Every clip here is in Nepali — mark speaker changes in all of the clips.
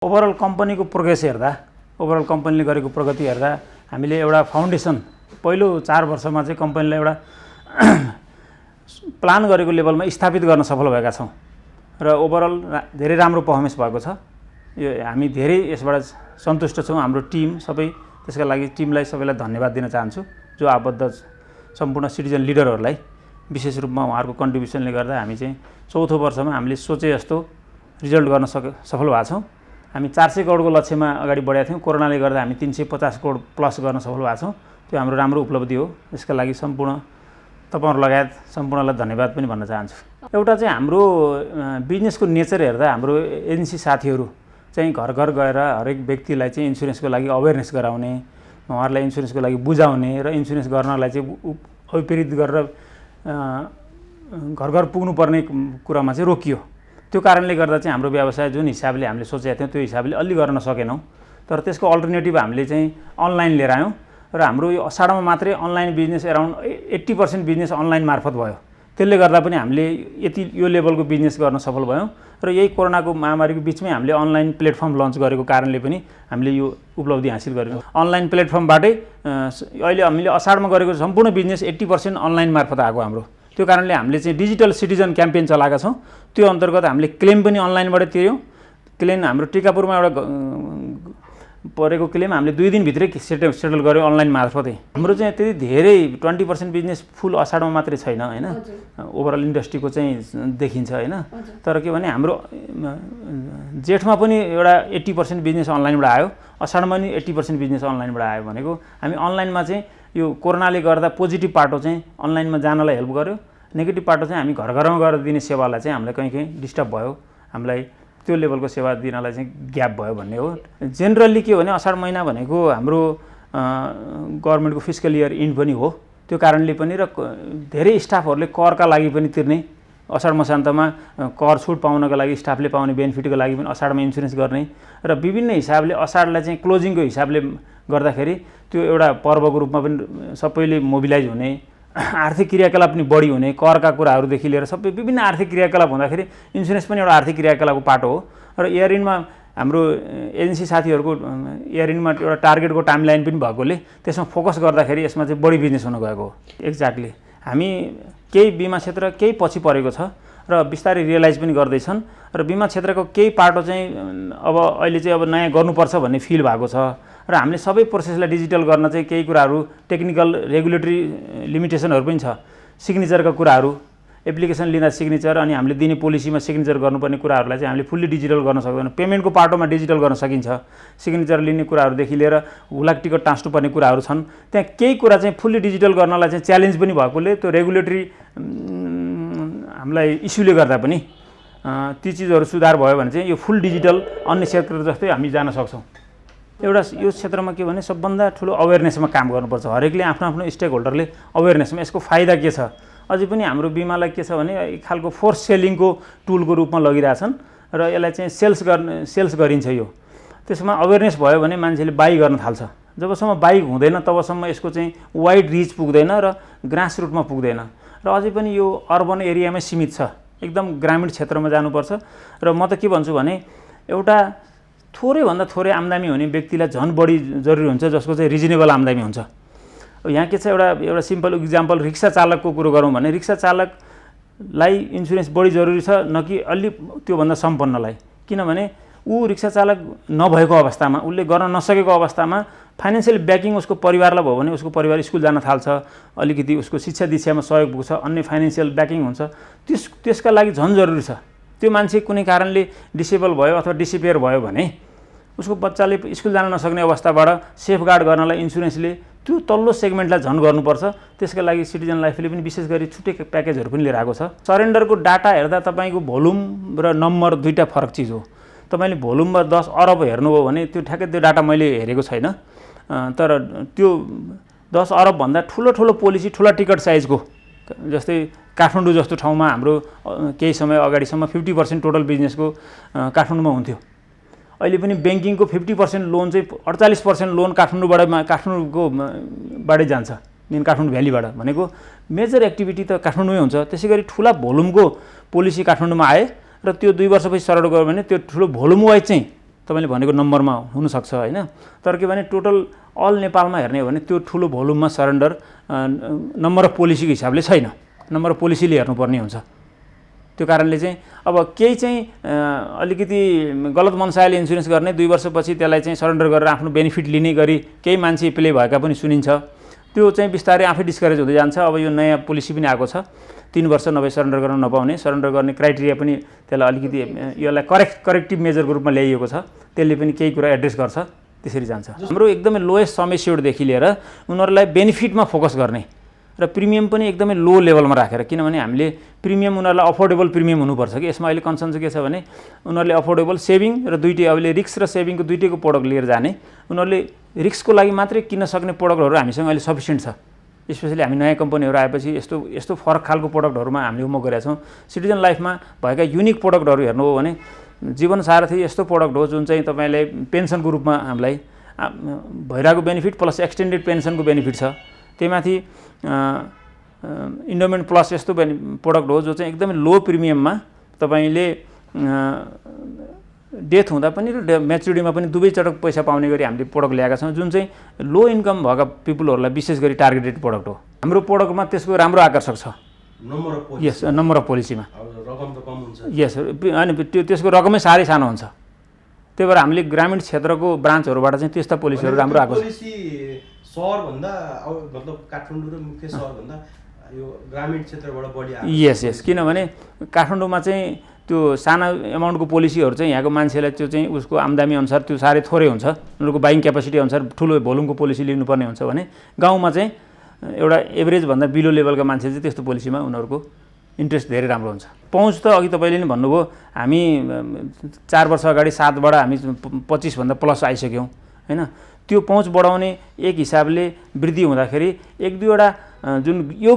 Speaker 1: ओभरअल कम्पनीको प्रोग्रेस हेर्दा, ओभरअल कम्पनीले गरेको प्रगति हेर्दा हामीले एउटा फाउन्डेसन पहिलो 4 वर्षमा चाहिँ कम्पनीलाई एउटा प्लान गरेको लेभलमा स्थापित गर्न सफल भएका छौँ र ओभरअल धेरै राम्रो पर्फर्मेन्स भएको छ। यो हामी धेरै यसबाट सन्तुष्ट छौँ। हाम्रो टिम सबै, त्यसका लागि टिमलाई सबैलाई धन्यवाद दिन चाहन्छु, जो आबद्ध सम्पूर्ण सिटिजन लिडरहरूलाई। विशेष रूपमा उहाँहरूको कन्ट्रिब्युसनले गर्दा हामी चाहिँ चौथो वर्षमा हामीले सोचे जस्तो रिजल्ट गर्न सफल भएका छौँ। हामी 400 करोडको लक्ष्यमा अगाडि बढेका थियौँ। कोरोनाले गर्दा हामी 350 करोड प्लस गर्न सफल भएका छौँ। त्यो हाम्रो राम्रो उपलब्धि हो। यसका लागि सम्पूर्ण तपाईहरु लगायत सम्पूर्णलाई धन्यवाद पनि भन्न चाहन्छु। एउटा चाहिँ हाम्रो बिजनेसको नेचर हेर्दा हाम्रो एजेन्सी साथीहरू चाहिँ घर घर गएर हरेक व्यक्तिलाई चाहिँ इन्स्योरेन्सको लागि अवेरनेस गराउने, उहाँहरूलाई इन्स्योरेन्सको लागि बुझाउने र इन्स्योरेन्स गर्नलाई चाहिँ अभिप्रेरित गरेर घर घर पुग्नुपर्ने कुरामा चाहिँ रोकियो। त्यो कारणले गर्दा चाहिँ हाम्रो व्यवसाय जुन हिसाबले हामीले सोचेका थियौँ त्यो हिसाबले अलि गर्न सकेनौँ। तर त्यसको अल्टरनेटिभ हामीले चाहिँ अनलाइन लिएर आयौँ र हाम्रो यो असाढमा मात्रै online business around 80% business online मार्फत भयो। त्यसले गर्दा पनि हामीले यति यो लेभलको बिजनेस गर्न सफल भयौँ र यही कोरोनाको महामारीको बिचमै हामीले अनलाइन प्लेटफर्म लन्च गरेको कारणले पनि हामीले यो उपलब्धि हासिल गरेनौँ। अनलाइन प्लेटफर्मबाटै अहिले हामीले असाढमा गरेको सम्पूर्ण बिजनेस 80% अनलाइन मार्फत आएको हाम्रो। त्यो कारणले हामीले चाहिँ डिजिटल सिटिजन क्याम्पेन चलाएका छौँ। त्यो अन्तर्गत हामीले क्लेम पनि अनलाइनबाट तिर्यौँ। क्लेम हाम्रो टिकापुरमा एउटा परेको क्लेम हामीले 2 दिनभित्रै सेटल गर्यौँ अनलाइन मार्फतै। हाम्रो चाहिँ त्यति धेरै 20% बिजनेस फुल असाढमा मात्रै छैन हैन, ओभरअल इन्डस्ट्रीको चाहिँ देखिन्छ हैन। तर के भने हाम्रो जेठमा पनि एउटा 80% बिजनेस अनलाइनबाट आयो, असाढमा पनि 80% बिजनेस अनलाइनबाट आयो भनेको हामी अनलाइनमा चाहिँ यो कोरोनाले गर्दा पोजिटिभ पाटो चाहिँ अनलाइनमा जानलाई हेल्प गर्यो, नेगेटिभ पाटो चाहिँ हामी घर घरमा गएर दिने सेवालाई चाहिँ हामीलाई कहीँ डिस्टर्ब भयो, हामीलाई त्यो लेभलको सेवा दिनलाई चाहिँ ग्याप भयो भन्ने हो। जेनरली के हो भने असाढ महिना भनेको हाम्रो गभर्नमेन्टको फिस्कल इयर इन्ड पनि हो। त्यो कारणले पनि र धेरै स्टाफहरूले करका लागि पनि तिर्ने, असाढ मसान्तमा कर छुट पाउनको लागि स्टाफले पाउने बेनिफिटको लागि पनि असाढमा इन्स्योरेन्स गर्ने र विभिन्न हिसाबले असाढलाई चाहिँ क्लोजिङको हिसाबले गर्दाखेरि त्यो एउटा पर्वको रूपमा पनि सबैले मोबिलाइज हुने, आर्थिक क्रियाकलाप पनि बढी हुने, करका कुराहरूदेखि लिएर सबै विभिन्न आर्थिक क्रियाकलाप हुँदाखेरि इन्स्योरेन्स पनि एउटा आर्थिक क्रियाकलापको पाटो हो। र इयर इन्डमा हाम्रो एजेन्सी साथीहरूको इयर इन्डमा एउटा टार्गेटको टाइमलाइन पनि भएकोले त्यसमा फोकस गर्दाखेरि यसमा चाहिँ बढी बिजनेस हुन गएको हो। एक्ज्याक्टली हामी केही बिमा क्षेत्र केही पछि परेको छ र बिस्तारै रियलाइज पनि गर्दैछन् र बिमा क्षेत्रको केही पाटो चाहिँ अब अहिले चाहिँ अब नयाँ गर्नुपर्छ भन्ने फिल भएको छ र हामीले सबै प्रोसेसलाई डिजिटल गर्न चाहिँ केही कुराहरू टेक्निकल रेगुलेटरी लिमिटेसनहरू पनि छ। सिग्नेचरका कुराहरू, एप्लिकेसन लिँदा सिग्नेचर अनि हामीले दिने पोलिसीमा सिग्नेचर गर्नुपर्ने कुराहरूलाई चाहिँ हामीले फुल्ली डिजिटल गर्न सक्दैनौँ। पेमेन्टको पाटोमा डिजिटल गर्न सकिन्छ, सिग्नेचर लिने कुराहरूदेखि लिएर हुलाक टिकट टाँस्नुपर्ने कुराहरू छन्। त्यहाँ केही कुरा चाहिँ फुल्ली डिजिटल गर्नलाई चाहिँ च्यालेन्ज पनि भएकोले त्यो रेगुलेटरी हामीलाई इस्युले गर्दा पनि ती चिजहरू सुधार भयो भने चाहिँ यो फुल डिजिटल अन्य क्षेत्र जस्तै हामी जान सक्छौँ। एउटा यो क्षेत्रमा के भने सबभन्दा ठुलो अवेरनेसमा काम गर्नुपर्छ। हरेकले आफ्नो आफ्नो स्टेक होल्डरले अवेरनेसमा यसको फाइदा के छ। अझै पनि हाम्रो बिमालाई के छ भने एक खालको फोर्स सेलिङको टुलको रूपमा लगिरहेछन् र यसलाई चाहिँ सेल्स गरिन्छ। यो त्यसमा अवेरनेस भयो भने मान्छेले बाई गर्न थाल्छ। जबसम्म बाई हुँदैन तबसम्म यसको चाहिँ वाइड रिच पुग्दैन र ग्रास रुटमा पुग्दैन र अझै पनि यो अर्बन एरियामै सीमित छ। एकदम ग्रामीण क्षेत्रमा जानुपर्छ र म त के भन्छु भने एउटा थोरैभन्दा थोरै आम्दानी हुने व्यक्तिलाई झन् बढी जरुरी हुन्छ जसको चाहिँ रिजनेबल आम्दानी हुन्छ। यहाँ के छ एउटा सिम्पल इक्जाम्पल रिक्सा चालकको कुरो गरौँ भने रिक्सा चालकलाई इन्स्योरेन्स बढी जरुरी छ न कि अलि त्योभन्दा सम्पन्नलाई। किनभने ऊ रिक्सा चालक नभएको अवस्थामा, उसले गर्न नसकेको अवस्थामा फाइनेन्सियल ब्याकिङ उसको परिवारलाई भयो भने उसको परिवार स्कुल जान थाल्छ, अलिकति उसको शिक्षा दीक्षामा सहयोग पुग्छ, अन्य फाइनेन्सियल ब्याकिङ हुन्छ। त्यसका लागि झन् जरुरी छ। त्यो मान्छे कुनै कारणले डिसेबल भयो अथवा डिसेपियर भयो भने उसको बच्चाले स्कुल जान नसक्ने अवस्थाबाट सेफगार्ड गर्नलाई इन्स्योरेन्सले त्यो तल्लो सेगमेन्टलाई झन् गर्नुपर्छ। त्यसका लागि सिटिजन लाइफले पनि विशेष गरी छुट्टै प्याकेजहरू पनि लिएर आएको छ। सरेन्डरको डाटा हेर्दा तपाईँको भोल्युम र नम्बर दुईवटा फरक चिज हो। तपाईँले भोल्युममा 10 अरब हेर्नुभयो भने त्यो ठ्याक्कै त्यो डाटा मैले हेरेको छैन। तर त्यो 10 अरबभन्दा ठुलो पोलिसी ठुला टिकट साइजको, जस्तै काठमाडौँ जस्तो ठाउँमा हाम्रो केही समय अगाडिसम्म 50% टोटल बिजनेसको काठमाडौँमा हुन्थ्यो। अहिले पनि ब्याङ्किङको 50% लोन चाहिँ 48% लोन काठमाडौँबाटै जान्छ, मेन काठमाडौँ भ्यालीबाट। भनेको मेजर एक्टिभिटी त काठमाडौँमै हुन्छ। त्यसै गरी ठुला भोल्युमको पोलिसी काठमाडौँमा आए र त्यो 2 वर्षपछि सरल गयो भने त्यो ठुलो भोल्युम वाइज चाहिँ तपाईँले भनेको नम्बरमा हुनसक्छ होइन। तर के भने टोटल अल नेपालमा हेर्ने हो भने त्यो ठुलो भोल्युममा सरेन्डर नम्बर अफ पोलिसीको हिसाबले छैन, नम्बर अफ पोलिसीले हेर्नुपर्ने हुन्छ। त्यो कारणले चाहिँ अब केही चाहिँ अलिकति गलत मनसायले इन्सुरेन्स गर्ने 2 वर्षपछि त्यसलाई चाहिँ सरेन्डर गरेर आफ्नो बेनिफिट लिने गरी केही मान्छे प्ले भएका पनि सुनिन्छ। त्यो चाहिँ बिस्तारै आफै डिस्करेज हुँदै जान्छ। अब यो नयाँ पोलिसी पनि आएको छ, 3 वर्ष नभए सरेन्डर गर्न नपाउने, सरेन्डर गर्ने क्राइटेरिया पनि त्यसलाई अलिकति यसलाई करेक्टिभ मेजरको रूपमा ल्याइएको छ, त्यसले पनि केही कुरा एड्रेस गर्छ, त्यसरी जान्छ। हाम्रो एकदमै लोएस्ट सम एस्योर्डदेखि लिएर उनीहरूलाई बेनिफिटमा फोकस गर्ने र प्रिमियम पनि एकदमै लो लेभलमा राखेर, किनभने हामीले प्रिमियम उनीहरूलाई अफोर्डेबल प्रिमियम हुनुपर्छ कि यसमा अहिले कन्सर्न चाहिँ के छ भने उनीहरूले अफोर्डेबल सेभिङ र दुइटै अहिले रिस्क र सेभिङको दुइटैको प्रडक्ट लिएर जाने, उनीहरूले रिस्कको लागि मात्रै किन्न सक्ने प्रडक्टहरू हामीसँग अहिले सफिसियन्ट छ। स्पेसली हामी नयाँ कम्पनीहरू आएपछि यस्तो फरक खालको प्रडक्टहरूमा हामीले उम्मेद गरेका छौँ। सिटिजन लाइफमा भएका युनिक प्रडक्टहरू हेर्नु हो भने जीवन सारथी यस्तो प्रडक्ट हो जुन चाहिँ तपाईँलाई पेन्सनको रूपमा हामीलाई भइरहेको बेनिफिट प्लस एक्सटेन्डेड पेन्सनको बेनिफिट छ। त्यहीमाथि इन्डोमेन्ट प्लस यस्तो प्रडक्ट हो जो चाहिँ एकदमै लो प्रिमियममा तपाईँले डेथ हुँदा पनि र म्याचुरिटीमा पनि दुवैचटक पैसा पाउने गरी हामीले प्रडक्ट ल्याएका छौँ, जुन चाहिँ लो इन्कम भएका पिपुलहरूलाई विशेष गरी टार्गेटेड प्रडक्ट हो। हाम्रो प्रडक्टमा त्यसको राम्रो आकर्षक छ यस नम्बर अफ पोलिसीमा यस, अनि त्यसको रकमै साह्रै सानो हुन्छ। त्यही भएर हामीले ग्रामीण क्षेत्रको ब्रान्चहरूबाट चाहिँ त्यस्ता पोलिसीहरू राम्रो आएको छ।
Speaker 2: सहरभन्दा मतलब काठमाडौँ र मुख्य सहरभन्दा यो ग्रामीण क्षेत्रबाट बढी आएको
Speaker 1: यस, किनभने काठमाडौँमा चाहिँ त्यो साना एमाउन्टको पोलिसीहरू चाहिँ यहाँको मान्छेलाई त्यो चाहिँ उसको आम्दानी अनुसार त्यो साह्रै थोरै हुन्छ, उनीहरूको बाइङ क्यापेसिटी अनुसार ठुलो भोल्युमको पोलिसी लिनुपर्ने हुन्छ भने गाउँमा चाहिँ एउटा एभरेजभन्दा बिलो लेभलका मान्छे चाहिँ त्यस्तो पोलिसीमा उनीहरूको इन्ट्रेस्ट धेरै राम्रो हुन्छ। पहुँच त अघि तपाईँले नि भन्नुभयो, हामी 4 वर्ष अगाडि 7बाट हामी 25भन्दा प्लस आइसक्यौँ होइन। त्यो पहुँच बढाउने एक हिसाबले वृद्धि हुँदाखेरि 1-2वटा जुन यो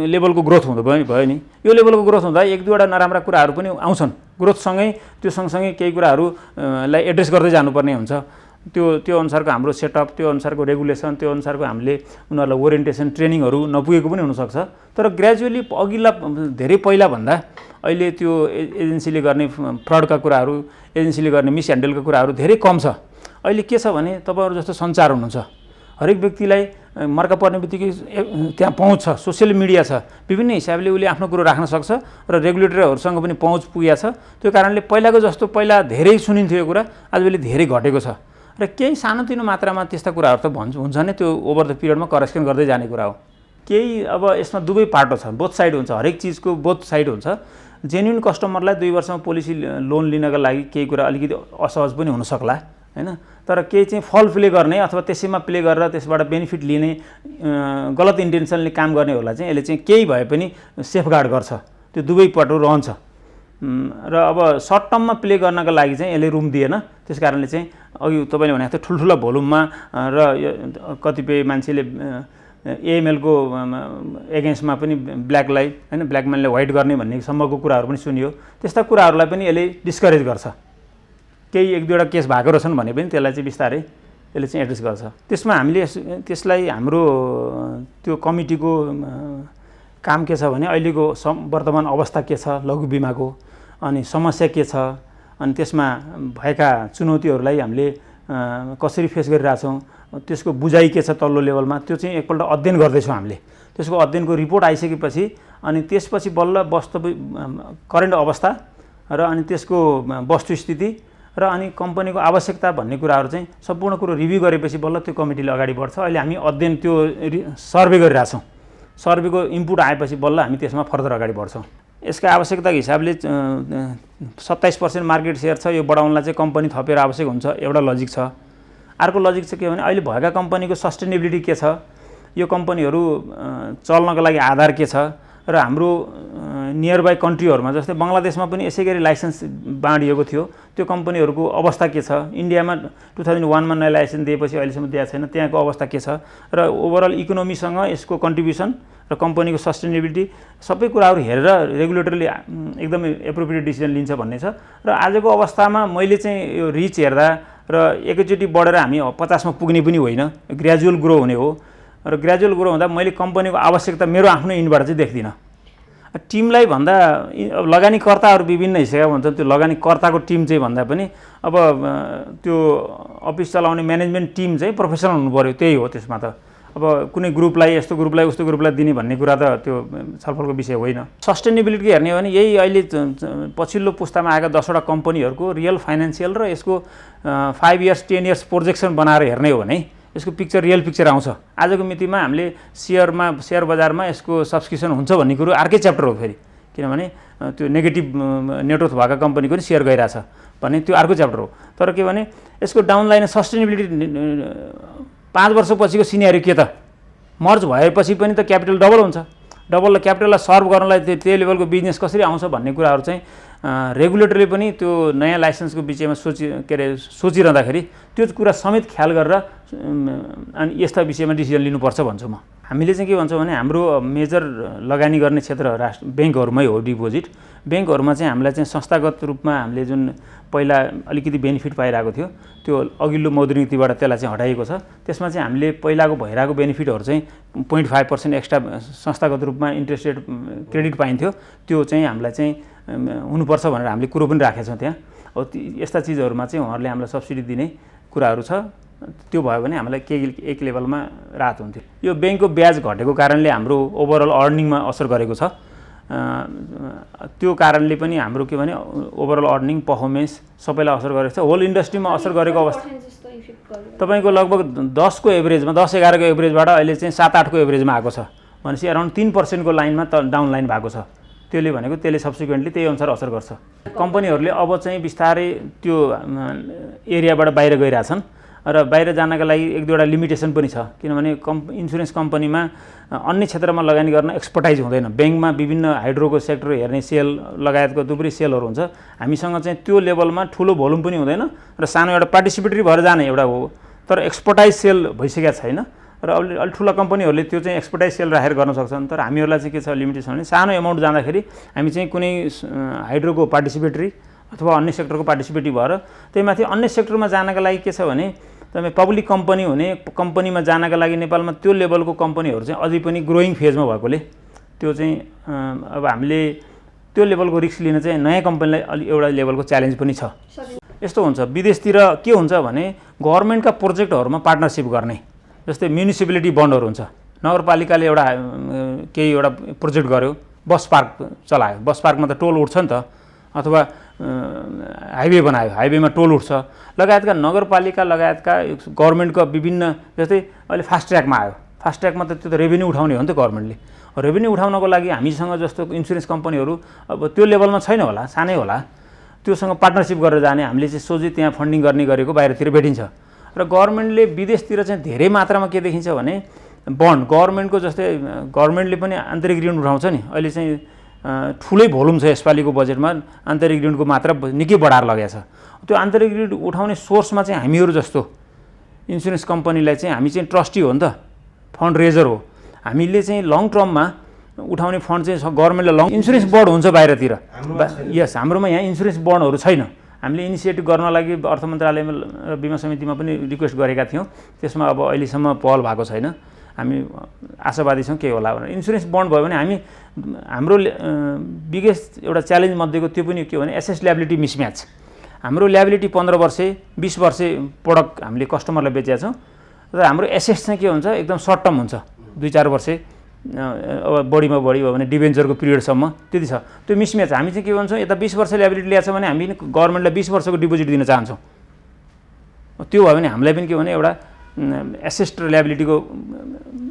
Speaker 1: लेभलको ग्रोथ हुँदो भयो नि, यो लेभलको ग्रोथ हुँदा 1-2वटा नराम्रा कुराहरू पनि आउँछन्। ग्रोथसँगै त्यो सँगसँगै केही कुराहरूलाई एड्रेस गर्दै जानुपर्ने हुन्छ। त्यो अनुसारको हाम्रो सेटअप, त्यो अनुसारको रेगुलेसन, त्यो अनुसारको हामीले उनीहरूलाई ओरिएन्टेसन ट्रेनिङहरू नपुगेको पनि हुनसक्छ। तर ग्रेजुअली अघिल्ला धेरै पहिलाभन्दा अहिले त्यो एजेन्सीले गर्ने फ्रडका कुराहरू, एजेन्सीले गर्ने मिसह्यान्डलका कुराहरू धेरै कम छ। अहिले के छ भने तपाईँहरू जस्तो सञ्चार हुनुहुन्छ, हरेक व्यक्तिलाई मर्का पर्ने बित्तिकै त्यहाँ पहुँच छ, सोसियल मिडिया छ, विभिन्न हिसाबले उसले आफ्नो कुरो राख्न सक्छ र रेगुलेटरहरूसँग पनि पहुँच पुगेको छ। त्यो कारणले पहिलाको जस्तो पहिला धेरै सुनिन्थ्यो यो कुरा, आजभोलि धेरै घटेको छ। र केही सानोतिनो मात्रामा त्यस्ता कुराहरू त हुन्छ नै, त्यो ओभर द पिरियडमा करेक्सन गर्दै जाने कुरा हो। केही अब यसमा दुवै पाटो छ, बोथ साइड हुन्छ, हरेक चिजको बोथ साइड हुन्छ। जेन्युन कस्टमरलाई 2 वर्षमा पोलिसी लोन लिनका लागि केही कुरा अलिकति असहज पनि हुनसक्ला होइन। तर केही चाहिँ फल प्ले गर्ने अथवा त्यसैमा प्ले गरेर त्यसबाट बेनिफिट लिने गलत इन्टेन्सनले काम गर्नेहरूलाई चाहिँ यसले चाहिँ केही भए पनि सेफगार्ड गर्छ। त्यो दुवै पाटो रहन्छ। र अब सर्ट टर्ममा प्ले गर्नका लागि चाहिँ यसले रुम दिएन। त्यस कारणले चाहिँ अघि तपाईँले भनेको थियो ठुल्ठुला भोल्युममा र कतिपय मान्छेले एएमएलको एगेन्स्टमा पनि ब्ल्याकलाई होइन, ब्ल्याकमेनले व्हाइट गर्ने भन्ने सम्मको कुराहरू पनि सुनियो। त्यस्ता कुराहरूलाई पनि यसले डिस्करेज गर्छ। केही 1-2वटा केस भएको रहेछन् भने पनि त्यसलाई चाहिँ बिस्तारै यसले चाहिँ एड्रेस गर्छ। त्यसमा हामीले त्यसलाई हाम्रो त्यो कमिटीको काम के छ भने अहिलेको वर्तमान अवस्था के छ लघु बिमाको, अनि समस्या के छ, अनि त्यसमा भएका चुनौतीहरूलाई हामीले कसरी फेस गरिरहेछौँ, त्यसको बुझाइ के छ तल्लो लेभलमा, त्यो चाहिँ एकपल्ट अध्ययन गर्दैछौँ हामीले। त्यसको अध्ययनको रिपोर्ट आइसकेपछि अनि त्यसपछि बल्ल वास्तविक करेन्ट अवस्था र अनि त्यसको वस्तुस्थिति र अनि कम्पनीको आवश्यकता भन्ने कुराहरू चाहिँ सम्पूर्ण कुरो रिभ्यू गरेपछि बल्ल त्यो कमिटीले अगाडि बढ्छ। अहिले हामी अध्ययन त्यो सर्वे गरिरहेछौँ। सर्वेको इनपुट आएपछि बल्ल हामी त्यसमा फर्दर अगाडि बढ्छौँ। यसका आवश्यकताको हिसाबले 27% मार्केट सेयर छ, यो बढाउनलाई चाहिँ कम्पनी थपेर आवश्यक हुन्छ, एउटा लजिक छ। अर्को लजिक चाहिँ के भने अहिले भएका कम्पनीको सस्टेनेबिलिटी के छ, यो कम्पनीहरू चल्नको लागि आधार के छ, र हाम्रो नियर बाई कन्ट्रीहरूमा जस्तै बङ्गलादेशमा पनि यसै गरी लाइसेन्स बाँडिएको थियो, त्यो कम्पनीहरूको अवस्था के छ, इन्डियामा 2001मा नयाँ लाइसेन्स दिएपछि अहिलेसम्म दिएको छैन, त्यहाँको अवस्था के छ, र ओभरअल इकोनोमीसँग यसको कन्ट्रिब्युसन र कम्पनीको सस्टेनेबिलिटी सबै कुराहरू हेरेर रेगुलेटरले एकदमै एप्रोप्रिएट डिसिजन लिन्छ भन्ने छ। र आजको अवस्थामा मैले चाहिँ यो रिच हेर्दा र एकैचोटि बढेर हामी 50मा पुग्ने पनि होइन, ग्रेजुअल ग्रो हुने हो। र ग्रेजुअल ग्रो हुँदा मैले कम्पनीको आवश्यकता मेरो आफ्नो इन्डबाट चाहिँ देख्दिनँ। टिमलाई भन्दा अब लगानीकर्ताहरू विभिन्न हिस्साका भन्छन्, त्यो लगानीकर्ताको टिम चाहिँ भन्दा पनि अब त्यो अफिस चलाउने म्यानेजमेन्ट टिम चाहिँ प्रोफेसनल हुनु पऱ्यो, त्यही हो। त्यसमा त अब कुनै ग्रुपलाई यस्तो ग्रुपलाई उस्तो ग्रुपलाई दिने भन्ने कुरा त त्यो छलफलको विषय होइन। सस्टेनेबिलिटी हेर्ने हो भने यही अहिले पछिल्लो पुस्तामा आएका 10वटा कम्पनीहरूको रियल फाइनेन्सियल र यसको 5 इयर्स 10 इयर्स प्रोजेक्सन बनाएर हेर्ने हो भने यसको पिक्चर रियल पिक्चर आउँछ। आजको मितिमा हामीले सेयर बजारमा यसको सब्सक्रिप्सन हुन्छ भन्ने कुरो अर्कै च्याप्टर हो फेरि, किनभने त्यो नेगेटिभ नेटवर्थ भएका कम्पनीको पनि सेयर गइरहेछ भने त्यो अर्को च्याप्टर हो। तर के भने यसको डाउनलाइन सस्टेनेबिलिटी 5 वर्षपछिको सिनेरियो के त, मर्ज भएपछि पनि त क्यापिटल डबल हुन्छ, डबल क्यापिटललाई सर्भ गर्नलाई त्यही लेभलको बिजनेस कसरी आउँछ भन्ने कुराहरू चाहिँ रेगुलेटरले पनि त्यो नयाँ लाइसेन्सको विषयमा सोचिरहँदाखेरि त्यो कुरा समेत ख्याल गरेर अनि यस्ता विषयमा डिसिजन लिनुपर्छ भन्छु म। हामीले चाहिँ के भन्छौँ भने हाम्रो मेजर लगानी गर्ने क्षेत्र ब्याङ्कहरूमै हो। डिपोजिट ब्याङ्कहरूमा चाहिँ हामीलाई चाहिँ संस्थागत रूपमा हामीले जुन पहिला अलिकति बेनिफिट पाइरहेको थियो त्यो अघिल्लो मौद्रिक नीतिबाट त्यसलाई चाहिँ हटाइएको छ। त्यसमा चाहिँ हामीले पहिलाको भइरहेको बेनिफिटहरू चाहिँ 0.5% एक्स्ट्रा संस्थागत रूपमा इन्ट्रेस्ट रेट क्रेडिट पाइन्थ्यो, त्यो चाहिँ हामीलाई चाहिँ हुनुपर्छ भनेर हामीले कुरो पनि राखेका छौँ त्यहाँ। अब यस्ता चिजहरूमा चाहिँ उहाँहरूले हामीलाई सब्सिडी दिने कुराहरू छ, त्यो भयो भने हामीलाई एक लेभलमा राहत हुन्थ्यो। यो ब्याङ्कको ब्याज घटेको कारणले हाम्रो ओभरअल अर्निङमा असर गरेको छ। त्यो कारणले पनि हाम्रो के भने ओभरअल अर्निङ पर्फर्मेन्स सबैलाई असर गरेको छ। होल इन्डस्ट्रीमा असर गरेको अवस्था तपाईँको लगभग 10 को एभरेजमा 10-11 को एभरेजबाट अहिले चाहिँ 7-8 को एभरेजमा आएको छ भनेपछि अराउन्ड 3% को लाइनमा डाउन लाइन भएको छ। त्यसले भनेको त्यसले सब्सिक्वेन्टली त्यही अनुसार असर गर्छ। कम्पनीहरूले अब चाहिँ बिस्तारै त्यो एरियाबाट बाहिर गइरहेछन् र बाहिर जानका लागि 1-2वटा लिमिटेसन पनि छ, किनभने इन्सुरेन्स कम्पनीमा अन्य क्षेत्रमा लगानी गर्न एक्सपर्टाइज हुँदैन। ब्याङ्कमा विभिन्न हाइड्रोको सेक्टर हेर्ने सेल लगायतको थुप्रै सेलहरू हुन्छ, हामीसँग चाहिँ त्यो लेभलमा ठुलो भोल्युम पनि हुँदैन र सानो एउटा पार्टिसिपेटरी भएर जाने एउटा हो, तर एक्सपर्टाइज सेल भइसकेको छैन र अलि ठुला कम्पनीहरूले त्यो चाहिँ एक्सपर्टाइज सेल राखेर गर्न सक्छन्। तर हामीहरूलाई चाहिँ के छ लिमिटेसन भने सानो एमाउन्ट जाँदाखेरि हामी चाहिँ कुनै हाइड्रोको पार्टिसिपेटरी अथवा अन्य सेक्टरको पार्टिसिपेटिभ भएर त्यहीमाथि अन्य सेक्टरमा जानका लागि के छ भने तपाईँ पब्लिक कम्पनी हुने कम्पनीमा जानका लागि नेपालमा त्यो लेभलको कम्पनीहरू चाहिँ अझै पनि ग्रोइङ फेजमा भएकोले त्यो चाहिँ अब हामीले त्यो लेभलको रिस्क लिन चाहिँ नयाँ कम्पनीलाई अलि एउटा लेभलको च्यालेन्ज पनि छ। यस्तो हुन्छ विदेशतिर के हुन्छ भने गभर्मेन्टका प्रोजेक्टहरूमा पार्टनरसिप गर्ने, जस्तै म्युनिसिपालिटी बन्डहरू हुन्छ, नगरपालिकाले एउटा केही एउटा प्रोजेक्ट गर्यो, बस पार्क चलायो, बस पार्कमा त टोल उठ्छ नि त, अथवा हाइवे बनायो, हाइवेमा टोल उठ्छ लगायतका नगरपालिका लगायतका गभर्मेन्टका विभिन्न जस्तै अहिले फास्ट ट्र्याकमा आयो, फास्ट ट्र्याकमा त त्यो त रेभेन्यू उठाउने हो नि त गभर्मेन्टले। रेभेन्यू उठाउनको लागि हामीसँग जस्तो इन्सुरेन्स कम्पनीहरू अब त्यो लेभलमा छैन होला, सानै होला, त्योसँग पार्टनरसिप गरेर जाने हामीले चाहिँ सोझै त्यहाँ फन्डिङ गर्ने गरेको बाहिरतिर भेटिन्छ। र गभर्मेन्टले विदेशतिर चाहिँ धेरै मात्रामा के देखिन्छ भने बन्ड गभर्मेन्टको जस्तै गभर्मेन्टले पनि आन्तरिक ऋण उठाउँछ नि, अहिले चाहिँ ठुलै भोल्युम छ यसपालिको बजेटमा आन्तरिक ऋणको मात्रा निकै बढाएर लगेको छ। त्यो आन्तरिक ऋण उठाउने सोर्समा चाहिँ हामीहरू जस्तो इन्सुरेन्स कम्पनीलाई चाहिँ हामी चाहिँ ट्रस्टी हो नि त, फन्ड रेजर हो, हामीले चाहिँ लङ टर्ममा उठाउने फन्ड चाहिँ गभर्मेन्टले लङ इन्सुरेन्स बोर्ड हुन्छ बाहिरतिर, यस हाम्रोमा यहाँ इन्सुरेन्स बोर्डहरू छैन। हामीले इनिसिएटिभ गर्न लागि अर्थ मन्त्रालयमा बिमा समितिमा पनि रिक्वेस्ट गरेका थियौँ, त्यसमा अब अहिलेसम्म पहल भएको छैन। हामी आशावादी छौँ के होला भनेर। इन्सुरेन्स बन्ड भयो भने हाम्रो बिगेस्ट एउटा च्यालेन्ज मध्येको त्यो पनि के भने एसेट ल्याबिलिटी मिसम्याच। हाम्रो ल्याबिलिटी 15 वर्ष 20 वर्ष प्रोडक्ट हामीले कस्टमरलाई बेचेका छौँ र हाम्रो एसेट्स चाहिँ के हुन्छ एकदम सर्ट टर्म हुन्छ, 2-4 वर्ष अब बढीमा बढी भयो भने डिभेन्चरको पिरियडसम्म त्यति छ। त्यो मिसम्याच हामी चाहिँ के भन्छौँ, यता 20 वर्ष ल्याबिलिटी ल्याएको छ भने हामी गभर्मेन्टलाई 20 वर्षको डिपोजिट दिन चाहन्छौँ। त्यो भयो भने हामीलाई पनि के भने एउटा एसेट र ल्याबिलिटीको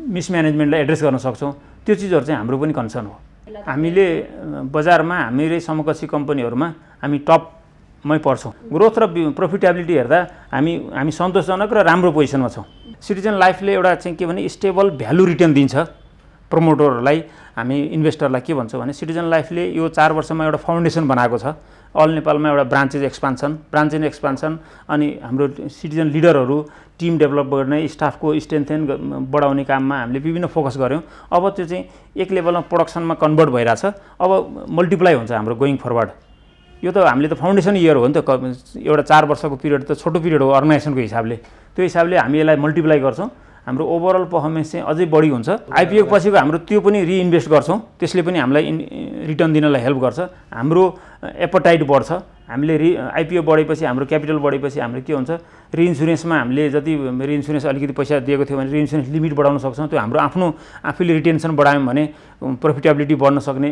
Speaker 1: मिसम्यानेजमेन्टलाई एड्रेस गर्न सक्छौँ। त्यो चिजहरू चाहिँ हाम्रो पनि कन्सर्न हो। हामीले बजारमा हाम्रै समकक्षी कम्पनीहरूमा हामी टपमै पर्छौँ। ग्रोथ र प्रफिटेबिलिटी हेर्दा हामी सन्तोषजनक र राम्रो पोजिसनमा छौँ। सिटिजन लाइफले एउटा चाहिँ के भने स्टेबल भ्यालु रिटर्न दिन्छ प्रमोटरहरूलाई, हामी इन्भेस्टरलाई के भन्छौँ भने सिटिजन लाइफले यो 4 वर्षमा एउटा फाउन्डेसन बनाएको छ। अल नेपालमा एउटा ब्रान्च एक्सपान्सन अनि हाम्रो सिटिजन लिडरहरू टिम डेभलप गर्ने, स्टाफको स्ट्रेन्थेन बढाउने काममा हामीले विभिन्न फोकस गऱ्यौँ। अब त्यो चाहिँ एक लेभलमा प्रोडक्सनमा कन्भर्ट भइरहेछ, अब मल्टिप्लाई हुन्छ हाम्रो गोइङ फरवर्ड। यो त हामीले त फाउन्डेसन इयर हो नि त, एउटा 4 वर्षको पिरियड त छोटो पिरियड हो अर्गनाइजेसनको हिसाबले, त्यो हिसाबले हामी यसलाई मल्टिप्लाई गर्छौँ। हाम्रो ओभरअल पर्फर्मेन्स चाहिँ अझै बढी हुन्छ। आइपिओ पछिको हाम्रो त्यो पनि रिइन्भेस्ट गर्छौँ, त्यसले पनि हामीलाई रिटर्न दिनलाई हेल्प गर्छ। हाम्रो एपेटाइट बढ्छ। हामीले आइपिओ बढेपछि हाम्रो क्यापिटल बढेपछि हाम्रो के हुन्छ, रिइन्सुरेन्समा हामीले जति रिइन्सुरेन्स अलिकति पैसा दिएको थियो भने रिइन्सुरेन्स लिमिट बढाउन सक्छौँ। त्यो हाम्रो आफ्नो आफूले रिटेन्सन बढायौँ भने प्रफिटेबिलिटी बढ्न सक्ने,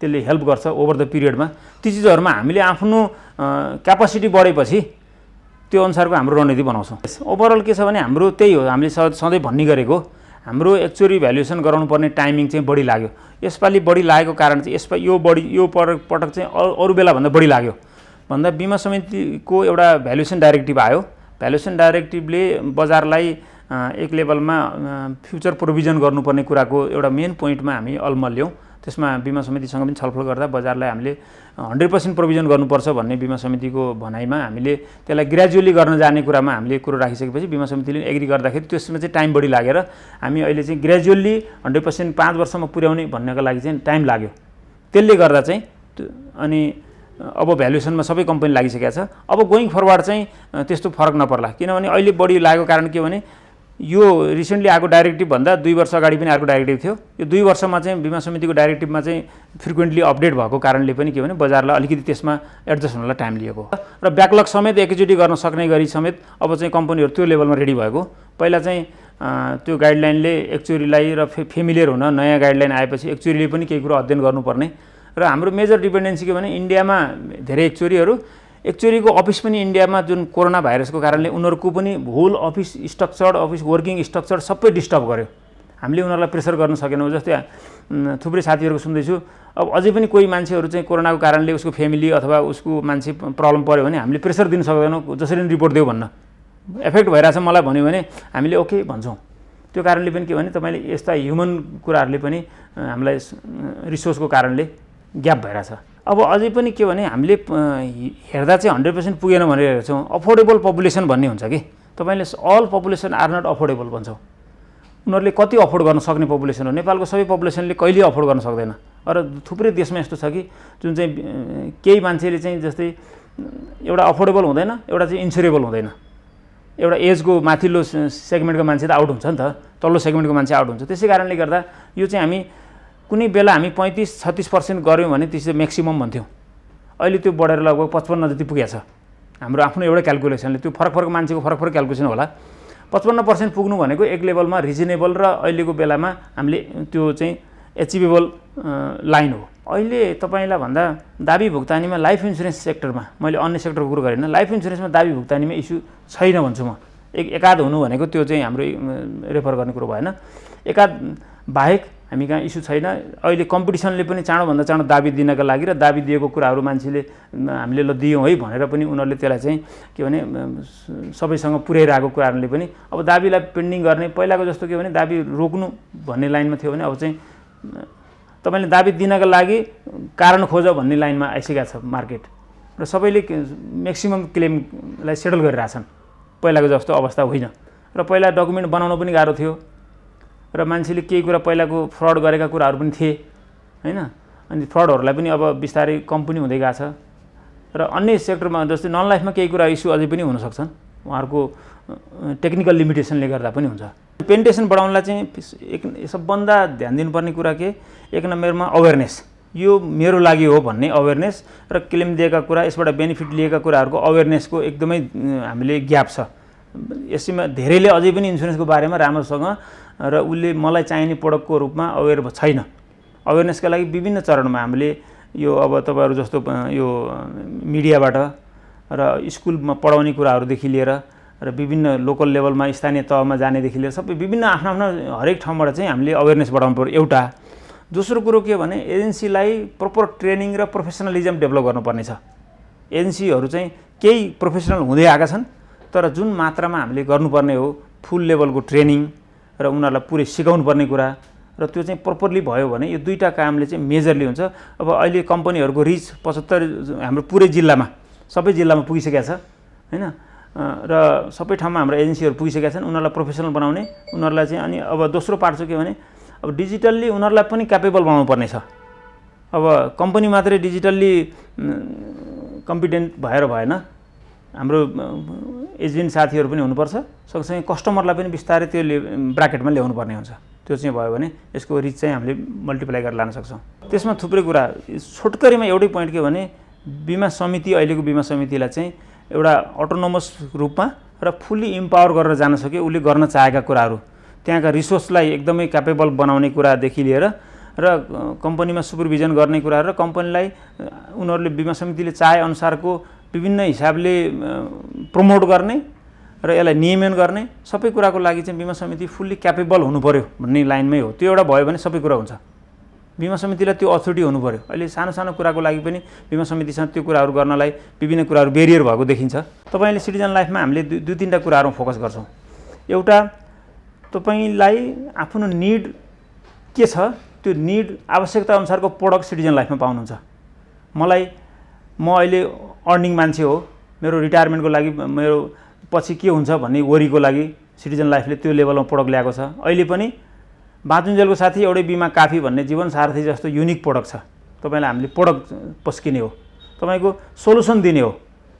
Speaker 1: त्यसले हेल्प गर्छ ओभर द पिरियडमा। ती चिजहरूमा हामीले आफ्नो क्यापासिटी बढेपछि त्यो अनुसारको हाम्रो रणनीति बनाउँछौँ। ओभरअल के छ भने हाम्रो त्यही हो, हामीले सधैँ भन्ने गरेको हाम्रो एक्चुअली भ्यालुएसन गराउनु पर्ने टाइमिङ चाहिँ बढी लाग्यो। यसपालि बढी लागेको कारण चाहिँ यो पटक चाहिँ अरू बेलाभन्दा बढी लाग्यो भन्दा बिमा समितिको एउटा भ्यालुएसन डाइरेक्टिभ आयो। भ्यालुएसन डाइरेक्टिभले बजारलाई एक लेभलमा फ्युचर प्रोभिजन गर्नुपर्ने कुराको एउटा मेन पोइन्टमा हामी अलमल्यौँ। त्यसमा बिमा समितिसँग पनि छलफल गर्दा बजारलाई हामीले 100% प्रोभिजन गर्नुपर्छ भन्ने बिमा समितिको भनाइमा हामीले त्यसलाई ग्रेजुअली गर्न जाने कुरामा हामीले कुरो राखिसकेपछि बिमा समितिले एग्री गर्दाखेरि त्यसमा चाहिँ टाइम बढी लागेर हामी अहिले चाहिँ ग्रेजुअली 100% 5 वर्षमा पुर्याउने भन्नको लागि चाहिँ टाइम लाग्यो। त्यसले गर्दा चाहिँ अनि अब भ्यालुएसनमा सबै कम्पनी लागिसकेको छ। अब गोइङ फरवार्ड चाहिँ त्यस्तो फरक नपर्ला, किनभने अहिले बढी लागेको कारण के भने यो रिसेन्टली आएको डाइरेक्टिभ भन्दा 2 वर्ष अगाडि पनि अर्को डाइरेक्टिभ थियो। यो 2 वर्षमा चाहिँ बिमा समितिको डाइरेक्टिभमा चाहिँ फ्रिक्वेन्टली अपडेट भएको कारणले पनि के भने बजारलाई अलिकति त्यसमा एडजस्ट हुनलाई टाइम लिएको र ब्याकलग समेत एकैचोटि गर्न सक्ने गरी समेत अब चाहिँ कम्पनीहरू त्यो लेभलमा रेडी भएको। पहिला चाहिँ त्यो गाइडलाइनले एक्चुअरीलाई र फेमिलियर हुन नयाँ गाइडलाइन आएपछि एक्चुअरीले पनि केही कुरो अध्ययन गर्नुपर्ने र हाम्रो मेजर डिपेन्डेन्सी के भने इन्डियामा धेरै एक्चुअरीको अफिस पनि इन्डियामा जुन कोरोना भाइरसको कारणले उनीहरूको पनि whole office structure, office working structure सबै डिस्टर्ब गर्यो। हामीले उनीहरूलाई प्रेसर गर्न सकेनौँ। जस्तै थुप्रै साथीहरूको सुन्दैछु, अब अझै पनि कोही मान्छेहरू चाहिँ कोरोनाको कारणले उसको फेमिली अथवा उसको मान्छे प्रब्लम पऱ्यो भने हामीले प्रेसर दिन सक्दैनौँ, जसरी पनि रिपोर्ट देऊ भन्न। एफेक्ट भइरहेछ मलाई भन्यो भने हामीले ओके भन्छौँ। त्यो कारणले पनि के भने तपाईँले यस्ता ह्युमन कुराहरूले पनि हामीलाई रिसोर्सको कारणले ग्याप भइरहेछ। अब अझै पनि के भने हामीले हेर्दा चाहिँ 100% पुगेन भनेर हेर्छौँ। अफोर्डेबल पपुलेसन भन्ने हुन्छ कि तपाईँले all population are not affordable भन्छौँ। उनीहरूले कति अफोर्ड गर्न सक्ने पपुलेसन हो, नेपालको सबै पपुलेसनले कहिले अफोर्ड गर्न सक्दैन। र थुप्रै देशमा यस्तो छ कि जुन चाहिँ केही मान्छेले चाहिँ जस्तै एउटा अफोर्डेबल हुँदैन, एउटा चाहिँ इन्स्योरेबल हुँदैन। एउटा एजको माथिल्लो सेगमेन्टको मान्छे त आउट हुन्छ नि त, तल्लो सेगमेन्टको मान्छे आउट हुन्छ। त्यसै कारणले गर्दा यो चाहिँ हामी कुनै बेला हामी 35-36% गऱ्यौँ भने त्यसै म्याक्सिमम भन्थ्यौँ। अहिले त्यो बढेर लगभग 55 जति पुगेको छ। हाम्रो आफ्नो एउटै क्यालकुलेसनले, त्यो फरक मान्छेको फरक क्यालकुलेसन होला। 55% पुग्नु भनेको एक लेभलमा रिजनेबल र अहिलेको बेलामा हामीले त्यो चाहिँ एचिभेबल लाइन हो। अहिले तपाईँलाई भन्दा दाबी भुक्तानीमा लाइफ इन्सुरेन्स सेक्टरमा, मैले अन्य सेक्टरको कुरो गरेन, लाइफ इन्सुरेन्समा दाबी भुक्तानीमा इस्यु छैन भन्छु म। एकाध हुनु भनेको त्यो चाहिँ हाम्रो रेफर गर्ने कुरो भएन। एकाध बाहेक हामी कहाँ इस्यु छैन। अहिले कम्पिटिसनले पनि चाँडोभन्दा चाँडो दाबी दिनका लागि र दाबी दिएको कुराहरू मान्छेले हामीले ल दियौँ है भनेर पनि उनीहरूले त्यसलाई चाहिँ के भने सबैसँग पुर्याइरहेको कुराहरूले पनि अब दाबीलाई पेन्डिङ गर्ने, पहिलाको जस्तो के भने दाबी रोक्नु भन्ने लाइनमा थियो भने अब चाहिँ तपाईँले दाबी दिनका लागि कारण खोज भन्ने लाइनमा आइसकेको छ मार्केट र सबैले म्याक्सिमम क्लेमलाई सेटल गरिरहेछन्। पहिलाको जस्तो अवस्था होइन र पहिला डकुमेन्ट बनाउन पनि गाह्रो थियो र मान्छेले केही कुरा पहिलाको फ्रड गरेका कुराहरू पनि थिए हैन। अनि फ्रडहरूलाई पनि अब बिस्तारै कम पनि हुँदै गएको छ र अन्य सेक्टरमा जस्तै नन लाइफमा केही कुरा इस्यु अझै पनि हुन सक्छन्, उहाँहरूको टेक्निकल लिमिटेसनले गर्दा पनि हुन्छ। पेनिट्रेसन बढाउनलाई चाहिँ सबभन्दा ध्यान दिनुपर्ने कुरा के, एक नम्बरमा अवेरनेस, यो मेरो लागि हो भन्ने अवेरनेस र क्लेम दिएका कुरा, यसबाट बेनिफिट लिएका कुराहरूको अवेरनेसको एकदमै हामीले ग्याप छ। यसैमा धेरैले अझै पनि इन्सुरेन्सको बारेमा राम्रोसँग र उसले मलाई चाहिने प्रोडक्टको रूपमा अवेर छैन। अवेरनेसका लागि विभिन्न चरणमा हामीले यो अब तपाईँहरू जस्तो यो मिडियाबाट र स्कुलमा पढाउने कुराहरूदेखि लिएर र विभिन्न लोकल लेभलमा स्थानीय तहमा जानेदेखि लिएर सबै विभिन्न आफ्नो आफ्नो हरेक ठाउँबाट चाहिँ हामीले अवेरनेस बढाउनु पर्यो एउटा। दोस्रो कुरो के भने एजेन्सीलाई प्रपर ट्रेनिङ र प्रोफेसनलिजम डेभलप गर्नुपर्ने छ। एजेन्सीहरू चाहिँ केही प्रोफेसनल हुँदै आएका छन्, तर जुन मात्रामा हामीले गर्नुपर्ने हो फुल लेभलको ट्रेनिङ र उनीहरूलाई पुरै सिकाउनु पर्ने कुरा र त्यो चाहिँ प्रपरली भयो भने यो दुईटा कामले चाहिँ मेजरली हुन्छ। अब अहिले कम्पनीहरूको रिच 75 हाम्रो पुरै जिल्लामा, सबै जिल्लामा पुगिसकेको छ हैन र सबै ठाउँमा हाम्रो एजेन्सीहरू पुगिसकेका छन्। उनीहरूलाई प्रोफेसनल बनाउने, उनीहरूलाई चाहिँ अनि अब दोस्रो पार्ट चाहिँ के भने अब डिजिटल्ली उनीहरूलाई पनि क्यापेबल बनाउनु पर्ने छ। अब कम्पनी मात्रै डिजिटल्ली कम्पिटेन्ट भएर भएन, हाम्रो एजेन्ट साथीहरू पनि हुनुपर्छ, सँगसँगै कस्टमरलाई पनि बिस्तारै त्यो ब्राकेटमा ल्याउनु पर्ने हुन्छ। त्यो चाहिँ भयो भने यसको रिच चाहिँ हामीले मल्टिप्लाई गरेर लान सक्छौँ। त्यसमा थुप्रै कुरा, छोटकरीमा एउटै पोइन्ट के भने बिमा समिति, अहिलेको बिमा समितिलाई चाहिँ एउटा अटोनोमस रूपमा र फुल्ली इम्पावर गरेर जान सक्यो। उसले गर्न चाहेका कुराहरू, त्यहाँका रिसोर्सलाई एकदमै क्यापेबल बनाउने कुरादेखि लिएर र कम्पनीमा सुपरभिजन गर्ने कुराहरू र कम्पनीलाई उनीहरूले बिमा समितिले चाहे अनुसारको विभिन्न हिसाबले प्रमोट गर्ने र यसलाई नियमन गर्ने सबै कुराको लागि चाहिँ बिमा समिति फुल्ली क्यापेबल हुनु पर्यो भन्ने लाइनमै हो। त्यो एउटा भयो भने सबै कुरा हुन्छ। बिमा समितिलाई त्यो अथोरिटी हुनु पर्यो। अहिले सानो सानो कुराको लागि पनि बिमा समितिसँग त्यो कुराहरू गर्नलाई विभिन्न कुराहरू बेरियर भएको देखिन्छ। तपाईँले सिटिजन लाइफमा हामीले दुई तिनवटा कुराहरूमा फोकस गर्छौँ। एउटा, तपाईँलाई आफ्नो निड के छ, त्यो निड आवश्यकता अनुसारको प्रोडक्ट सिटिजन लाइफमा पाउनुहुन्छ। म अहिले अर्निङ मान्छे हो, मेरो रिटायरमेन्टको लागि, मेरो पछि के हुन्छ भन्ने वरीको लागि सिटिजन लाइफले त्यो लेभलमा प्रोडक्ट ल्याएको छ। अहिले पनि बाँचुन्जेलको साथी एउटै बिमा काफी भन्ने जीवन सारथी जस्तो युनिक प्रोडक्ट छ। तपाईँलाई हामीले प्रोडक्ट पस्किने हो, तपाईँको सोलुसन दिने हो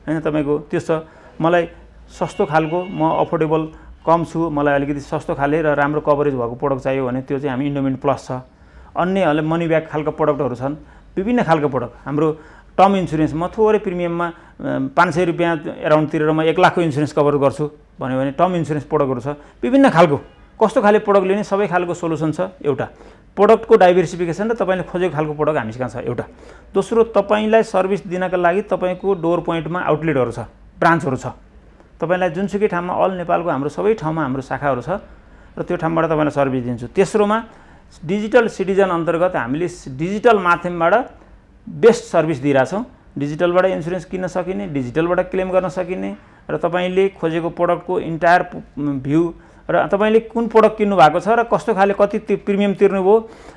Speaker 1: हैन। तपाईँको त्यो छ, मलाई सस्तो खालको, म अफोर्डेबल कम छु, मलाई अलिकति सस्तो खाले र राम्रो कभरेज भएको प्रोडक्ट चाहियो भने त्यो चाहिँ हामी इन्डोमेन्ट प्लस छ। अन्य मनी ब्याक खालको प्रोडक्टहरू छन्, विभिन्न खालको प्रोडक्ट। हाम्रो टर्म इन्सुरेन्स, म थोरै प्रिमियममा 500 रुपियाँ एराउन्ड तिरेर म 1 लाखको इन्सुरेन्स कभर गर्छु भन्यो भने टर्म इन्सुरेन्स प्रोडक्टहरू छ। विभिन्न खालको, कस्तो खाले प्रोडक्ट लिने सबै खालको सोलुसन छ। एउटा प्रोडक्टको डाइभर्सिफिकेसन र तपाईँले खोजेको खालको प्रोडक्ट हामीसँग छ एउटा। दोस्रो, तपाईँलाई सर्भिस दिनका लागि तपाईँको डोर पोइन्टमा आउटलेटहरू छ, ब्रान्चहरू छ। तपाईँलाई जुनसुकै ठाउँमा, अल नेपालको हाम्रो सबै ठाउँमा हाम्रो शाखाहरू छ र त्यो ठाउँबाट तपाईँलाई सर्भिस दिन्छु। तेस्रोमा, डिजिटल सिटिजन अन्तर्गत हामीले डिजिटल माध्यमबाट बेस्ट सर्भिस दिइरहेछौँ। डिजिटलबाट इन्सुरेन्स किन्न सकिने, डिजिटलबाट क्लेम गर्न सकिने र तपाईँले खोजेको प्रोडक्टको इन्टायर भ्यू र तपाईँले कुन प्रोडक्ट किन्नु भएको छ र कस्तो खाले कति प्रिमियम तिर्नुभयो,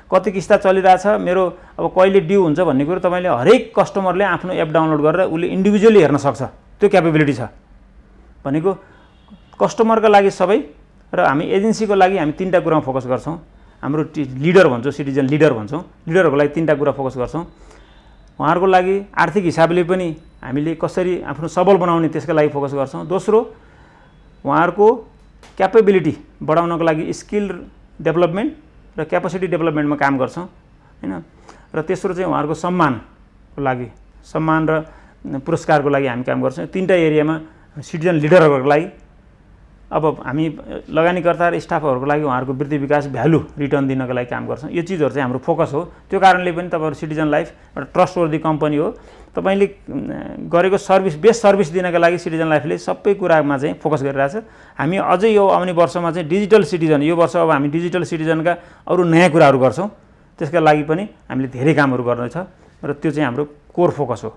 Speaker 1: कति किस्ता चलिरहेछ, मेरो अब कहिले ड्यू हुन्छ भन्ने कुरो तपाईँले हरेक कस्टमरले आफ्नो एप डाउनलोड गरेर उसले इन्डिभिजुअली हेर्न सक्छ। त्यो क्यापेबिलिटी छ भनेको कस्टमरका लागि सबै। र हामी एजेन्सीको लागि हामी 3टा कुरामा फोकस गर्छौँ। हाम्रो लिडर भन्छौँ, सिटिजन लिडर भन्छौँ, लिडरहरूको लागि 3टा कुरा फोकस गर्छौँ। उहाँहरूको लागि आर्थिक हिसाबले पनि हामीले कसरी आफ्नो सबल बनाउने त्यसका लागि फोकस गर्छौँ। दोस्रो, उहाँहरूको क्यापेबिलिटी बढाउनको लागि स्किल डेभलपमेन्ट र क्यापेसिटी डेभलपमेन्टमा काम गर्छौँ हैन। र तेस्रो चाहिँ उहाँहरूको सम्मानको लागि, सम्मान र पुरस्कारको लागि हामी काम गर्छौँ। 3टा एरियामा सिटिजन लिडरहरूको लागि, अब हामी लगानीकर्ता र स्टाफहरूको लागि उहाँहरूको वृद्धि विकास भ्यालु रिटर्न दिनको लागि काम गर्छौँ। यो चिजहरू चाहिँ हाम्रो फोकस हो। त्यो कारणले पनि तपाईँहरू सिटिजन लाइफ एउटा ट्रस्टवर्दी कम्पनी हो। तपाईँले गरेको सर्भिस, बेस्ट सर्भिस दिनका लागि सिटिजन लाइफले सबै कुरामा चाहिँ फोकस गरिरहेछ। हामी अझै यो आउने वर्षमा चाहिँ डिजिटल सिटिजन, यो वर्ष अब हामी डिजिटल सिटिजनका अरू नयाँ कुराहरू गर्छौँ। त्यसका लागि पनि हामीले धेरै कामहरू गर्नेछ र त्यो चाहिँ हाम्रो कोर फोकस हो।